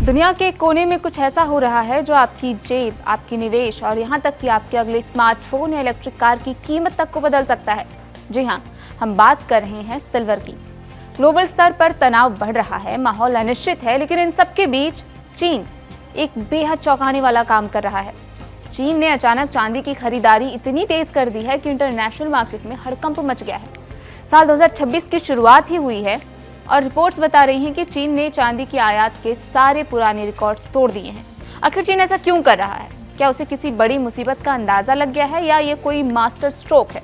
दुनिया के कोने में कुछ ऐसा हो रहा है जो आपकी जेब, आपकी निवेश और यहाँ तक कि आपके अगले स्मार्टफोन या इलेक्ट्रिक कार की कीमत तक को बदल सकता है। जी हाँ, हम बात कर रहे हैं सिल्वर की। ग्लोबल स्तर पर तनाव बढ़ रहा है, माहौल अनिश्चित है, लेकिन इन सबके बीच चीन एक बेहद चौंकाने वाला काम कर रहा है। चीन ने अचानक चांदी की खरीदारी इतनी तेज कर दी है कि इंटरनेशनल मार्केट में हड़कंप मच गया है। साल 2026 की शुरुआत ही हुई है और रिपोर्ट्स बता रही हैं कि चीन ने चांदी की आयात के सारे पुराने रिकॉर्ड्स तोड़ दिए हैं। आखिर चीन ऐसा क्यों कर रहा है? क्या उसे किसी बड़ी मुसीबत का अंदाजा लग गया है या ये कोई मास्टर स्ट्रोक है?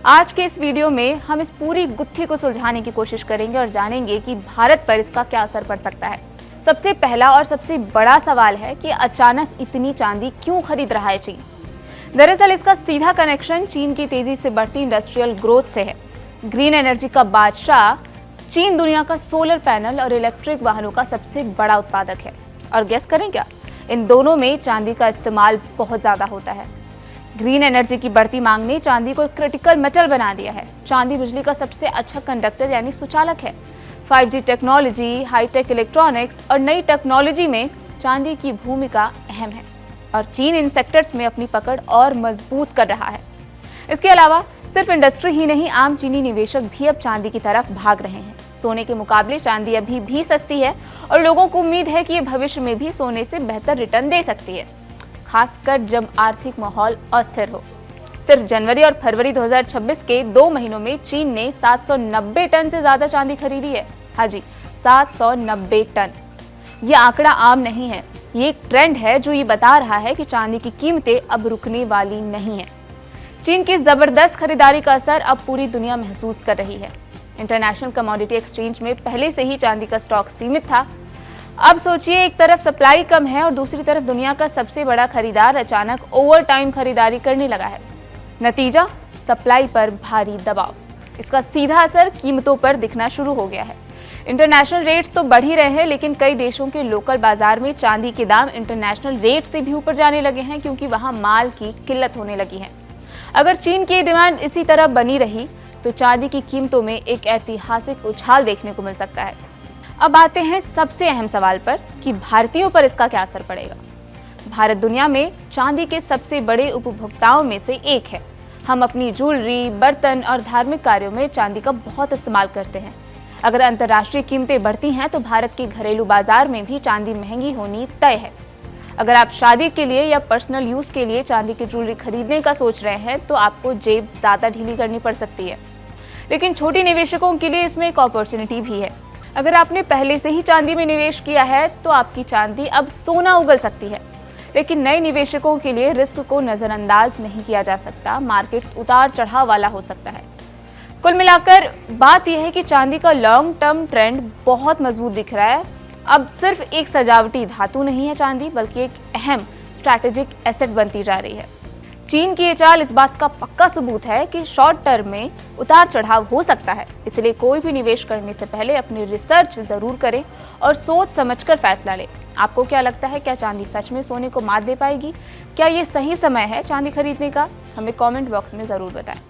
आज के इस वीडियो में हम इस पूरी गुत्थी को सुलझाने की कोशिश करेंगे और जानेंगे कि भारत पर इसका क्या असर पड़ सकता है। सबसे पहला और सबसे बड़ा सवाल है कि अचानक इतनी चांदी क्यों खरीद रहा है चीन? दरअसल इसका सीधा कनेक्शन चीन की तेजी से बढ़ती इंडस्ट्रियल ग्रोथ से है। ग्रीन एनर्जी का बादशाह चीन दुनिया का सोलर पैनल और इलेक्ट्रिक वाहनों का सबसे बड़ा उत्पादक है। और गेस करें क्या? इन दोनों में चांदी का इस्तेमाल बहुत ज्यादा होता है। ग्रीन एनर्जी की बढ़ती मांग ने चांदी को क्रिटिकल मेटल बना दिया है। चांदी बिजली का सबसे अच्छा कंडक्टर यानी सुचालक है। 5G टेक्नोलॉजी, हाईटेक इलेक्ट्रॉनिक्स और नई टेक्नोलॉजी में चांदी की भूमिका अहम है और चीन इन सेक्टर्स में अपनी पकड़ और मजबूत कर रहा है। इसके अलावा सिर्फ इंडस्ट्री ही नहीं, आम चीनी निवेशक भी अब चांदी की तरफ भाग रहे हैं। सोने के मुकाबले चांदी अभी भी सस्ती है और लोगों को उम्मीद है कि ये भविष्य में भी सोने से बेहतर रिटर्न दे सकती है, खासकर जब आर्थिक माहौल अस्थिर हो। सिर्फ जनवरी और फरवरी 2026 के 2 महीनों में चीन ने 790 टन से ज्यादा चांदी खरीदी है। हाँ जी, 790 टन। ये आंकड़ा आम नहीं है, ये एक ट्रेंड है जो ये बता रहा है कि चांदी की कीमतें अब रुकने वाली नहीं है। चीन की जबरदस्त खरीदारी का असर अब पूरी दुनिया महसूस कर रही है। इंटरनेशनल कमोडिटी एक्सचेंज में पहले से ही चांदी का स्टॉक सीमित था। अब सोचिए, एक तरफ सप्लाई कम है और दूसरी तरफ दुनिया का सबसे बड़ा खरीदार अचानक ओवर टाइम खरीदारी करने लगा है। नतीजा, सप्लाई पर भारी दबाव। इसका सीधा असर कीमतों पर दिखना शुरू हो गया है। इंटरनेशनल रेट्स तो बढ़ ही रहे हैं, लेकिन कई देशों के लोकल बाजार में चांदी के दाम इंटरनेशनल रेट से भी ऊपर जाने लगे हैं, क्योंकि वहां माल की किल्लत होने लगी है। अगर चीन की डिमांड इसी तरह बनी रही तो चांदी की कीमतों में एक ऐतिहासिक उछाल देखने को मिल सकता है। अब आते हैं सबसे अहम सवाल पर कि भारतीयों पर इसका क्या असर पड़ेगा। भारत दुनिया में चांदी के सबसे बड़े उपभोक्ताओं में से एक है। हम अपनी ज्वेलरी, बर्तन और धार्मिक कार्यों में चांदी का बहुत इस्तेमाल करते हैं। अगर अंतर्राष्ट्रीय कीमतें बढ़ती हैं तो भारत के घरेलू बाजार में भी चांदी महंगी होनी तय है। अगर आप शादी के लिए या पर्सनल यूज के लिए चांदी की ज्वेलरी खरीदने का सोच रहे हैं तो आपको जेब ज्यादा ढीली करनी पड़ सकती है। लेकिन छोटे निवेशकों के लिए इसमें एक अपॉर्चुनिटी भी है। अगर आपने पहले से ही चांदी में निवेश किया है तो आपकी चांदी अब सोना उगल सकती है। लेकिन नए निवेशकों के लिए रिस्क को नजरअंदाज नहीं किया जा सकता। मार्केट उतार चढ़ाव वाला हो सकता है। कुल मिलाकर बात यह है कि चांदी का लॉन्ग टर्म ट्रेंड बहुत मजबूत दिख रहा है। अब सिर्फ एक सजावटी धातु नहीं है चांदी, बल्कि एक अहम स्ट्रैटेजिक एसेट बनती जा रही है। चीन की ये चाल इस बात का पक्का सबूत है कि शॉर्ट टर्म में उतार चढ़ाव हो सकता है। इसलिए कोई भी निवेश करने से पहले अपनी रिसर्च जरूर करें और सोच समझकर फैसला लें। आपको क्या लगता है, क्या चांदी सच में सोने को मात दे पाएगी? क्या ये सही समय है चांदी खरीदने का? हमें कमेंट बॉक्स में जरूर बताएं।